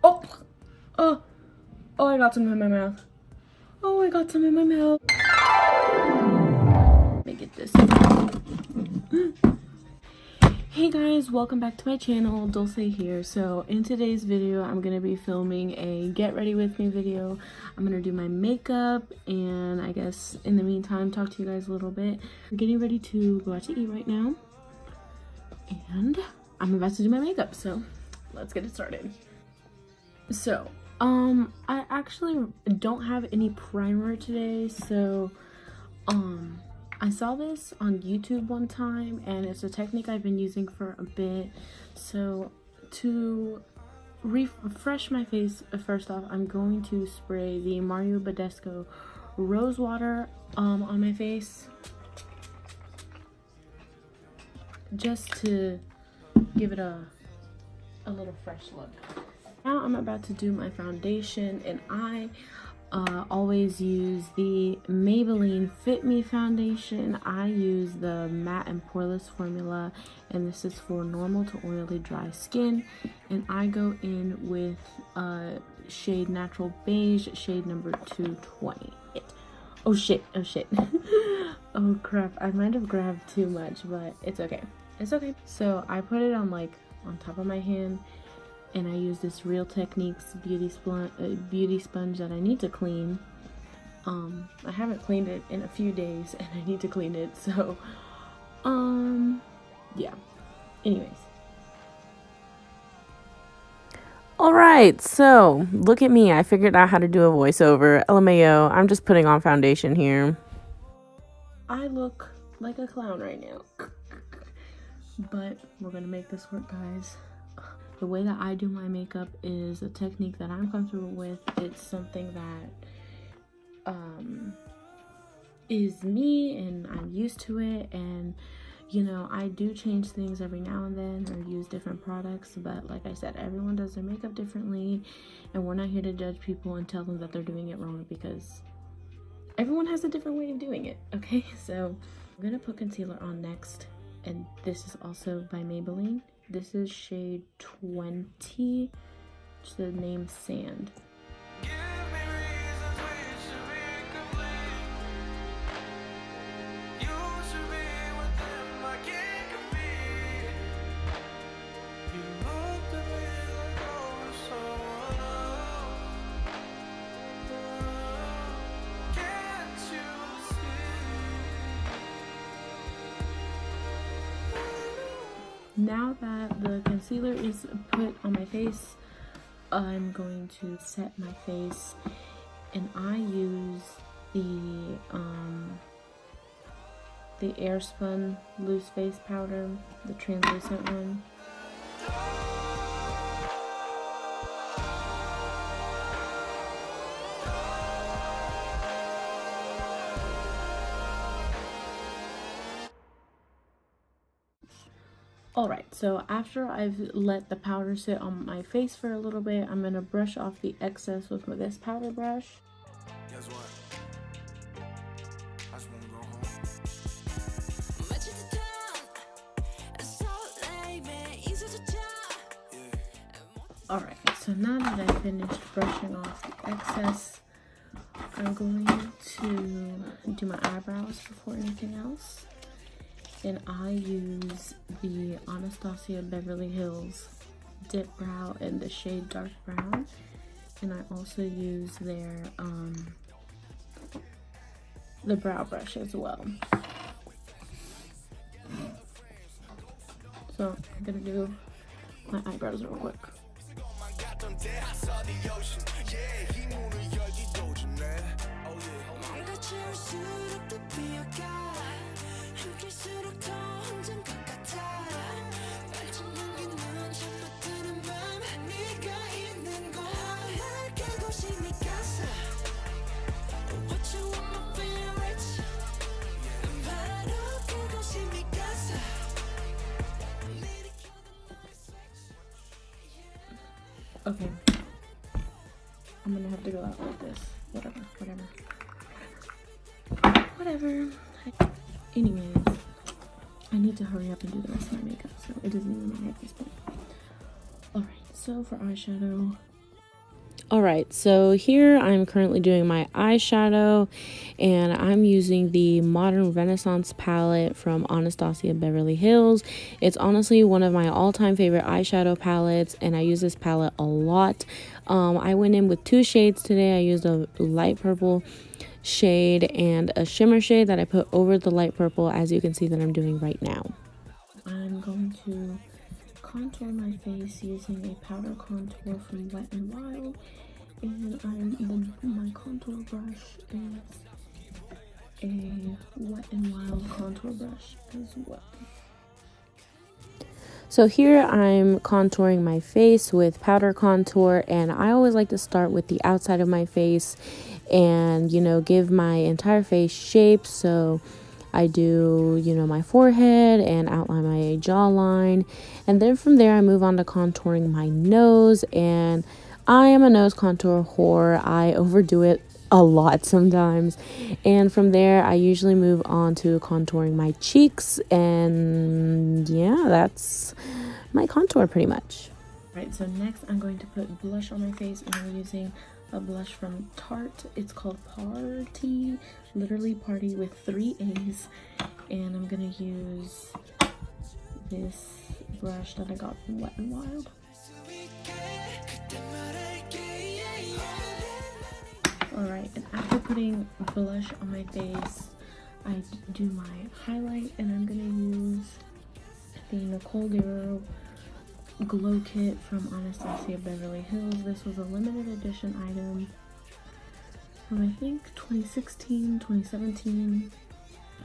Oh! Oh! Oh, I got some in my mouth. Oh, I got some in my mouth. Let me get this. Hey guys, welcome back to my channel. Dulce here. So in today's video, I'm going to be filming a get ready with me video. I'm going to do my makeup and I guess in the meantime, talk to you guys a little bit. I'm getting ready to go out to eat right now. And I'm about to do my makeup, so let's get it started. So, I actually don't have any primer today, so, I saw this on YouTube one time, and it's a technique I've been using for a bit. So, to refresh my face, first off, I'm going to spray the Mario Badescu Rose Water, on my face. Just to give it a little fresh look. Now I'm about to do my foundation, and I always use the Maybelline Fit Me foundation. I use the matte and poreless formula, and this is for normal to oily dry skin. And I go in with shade Natural Beige, shade number 220. Oh shit, oh shit. Oh crap, I might have grabbed too much, but it's okay. It's okay. So I put it on like on top of my hand, and I use this Real Techniques beauty sponge that I need to clean. I haven't cleaned it in a few days, and I need to clean it. So, yeah. Anyways. Alright, so look at me. I figured out how to do a voiceover. LMAO, I'm just putting on foundation here. I look like a clown right now. But we're gonna make this work, guys. The way that I do my makeup is a technique that I'm comfortable with. It's something that is me, and I'm used to it. And you know, I do change things every now and then or use different products, but like I said, everyone does their makeup differently, and we're not here to judge people and tell them that they're doing it wrong, because everyone has a different way of doing it. Okay, so I'm gonna put concealer on next, and this is also by Maybelline. This is shade 20, which the name Sand. Now that the concealer is put on my face, I'm going to set my face, and I use the Airspun loose face powder, the translucent one. Alright, so after I've let the powder sit on my face for a little bit, I'm going to brush off the excess with this powder brush. Guess what? I just want to go home. Alright, so now that I've finished brushing off the excess, I'm going to do my eyebrows before anything else. And I use the Anastasia Beverly Hills Dip Brow in the shade Dark Brown. And I also use their, the brow brush as well. So I'm gonna do my eyebrows real quick. Okay, I'm gonna have to go out like this. Whatever. Anyways, I need to hurry up and do the rest of my makeup, so it doesn't even matter at this point. Alright, so for eyeshadow, Alright, so here I'm currently doing my eyeshadow, and I'm using the Modern Renaissance palette from Anastasia Beverly Hills. It's honestly one of my all-time favorite eyeshadow palettes, and I use this palette a lot. I went in with 2 shades today. I used a light purple shade and a shimmer shade that I put over the light purple, as you can see that I'm doing right now. I'm going to contour my face using a powder contour from Wet n Wild, and my contour brush is a Wet n Wild contour brush as well. So here I'm contouring my face with powder contour, and I always like to start with the outside of my face and, you know, give my entire face shape. So I do, you know, my forehead and outline my jawline, and then from there I move on to contouring my nose. And I am a nose contour whore. I overdo it a lot sometimes, and from there I usually move on to contouring my cheeks, and yeah, that's my contour pretty much. Right, so next I'm going to put blush on my face, and I'm using a blush from Tarte. It's called Party, literally party with 3 A's, and I'm gonna use this brush that I got from Wet n Wild. Alright, and after putting blush on my face, I do my highlight, and I'm gonna use the Nicole Guerrero Glow Kit from Anastasia Beverly Hills. This was a limited edition item from, I think, 2016, 2017,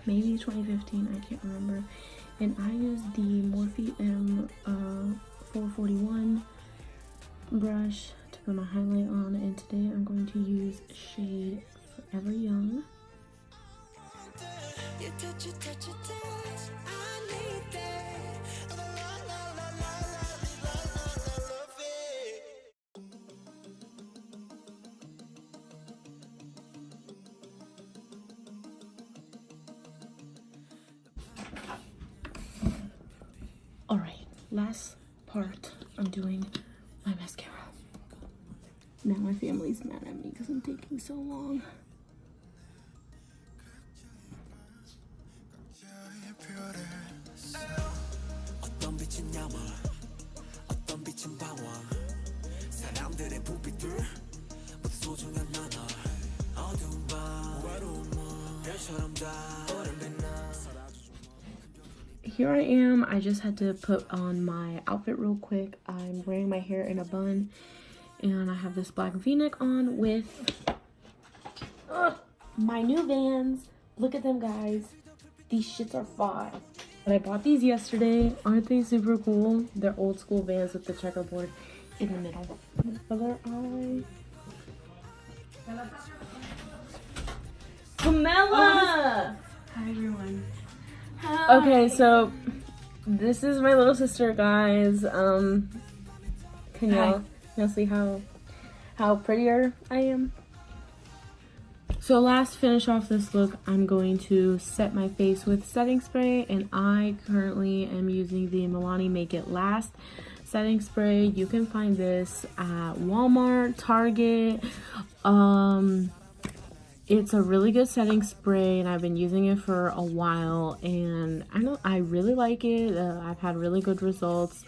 maybe 2015, I can't remember. And I used the Morphe M 441 brush to put my highlight on, and today I'm going to use shade Forever Young. Alright, last part, I'm doing my mascara. Now my family's mad at me because I'm taking so long. Here I am. I just had to put on my outfit real quick. I'm wearing my hair in a bun, and I have this black v-neck on with my new Vans. Look at them, guys. These shits are fire. And I bought these yesterday. Aren't they super cool? They're old school Vans with the checkerboard in the middle. Other eye. Camilla! Hi everyone. Hi. Okay, so this is my little sister, guys. Can y'all see how prettier I am? So last finish off this look, I'm going to set my face with setting spray, and I currently am using the Milani Make It Last setting spray. You can find this at Walmart, Target. It's a really good setting spray, and I've been using it for a while, and I really like it. I've had really good results.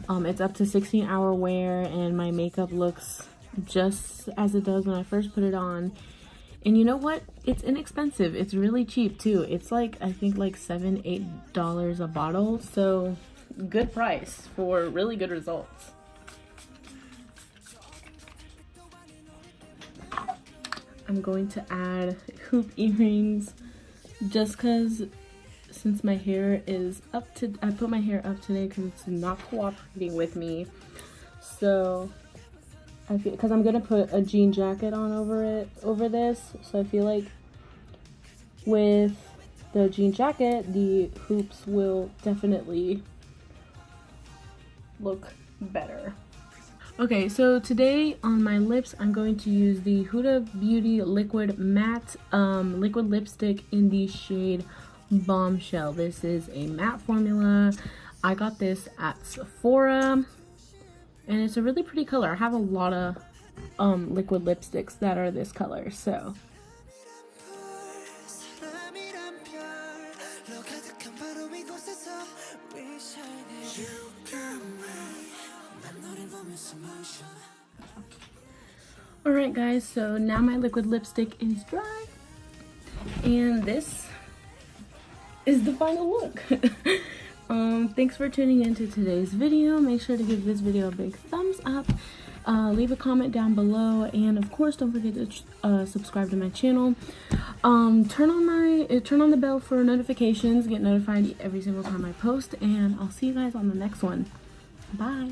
It's up to 16-hour wear, and my makeup looks just as it does when I first put it on. And you know what? It's inexpensive. It's really cheap too. It's like, I think like $7-8 a bottle. So good price for really good results. I'm going to add hoop earrings just because since my hair is I put my hair up today because it's not cooperating with me. So I feel, because I'm gonna put a jean jacket on over this, so I feel like with the jean jacket the hoops will definitely look better. Okay, so today on my lips I'm going to use the Huda Beauty Liquid Matte liquid lipstick in the shade Bombshell. This is a matte formula. I got this at Sephora, and it's a really pretty color. I have a lot of liquid lipsticks that are this color. So alright guys, so now my liquid lipstick is dry, and this is the final look. Thanks for tuning into today's video. Make sure to give this video a big thumbs up, leave a comment down below, and of course don't forget to subscribe to my channel. Turn on the bell for notifications, get notified every single time I post, and I'll see you guys on the next one. Bye.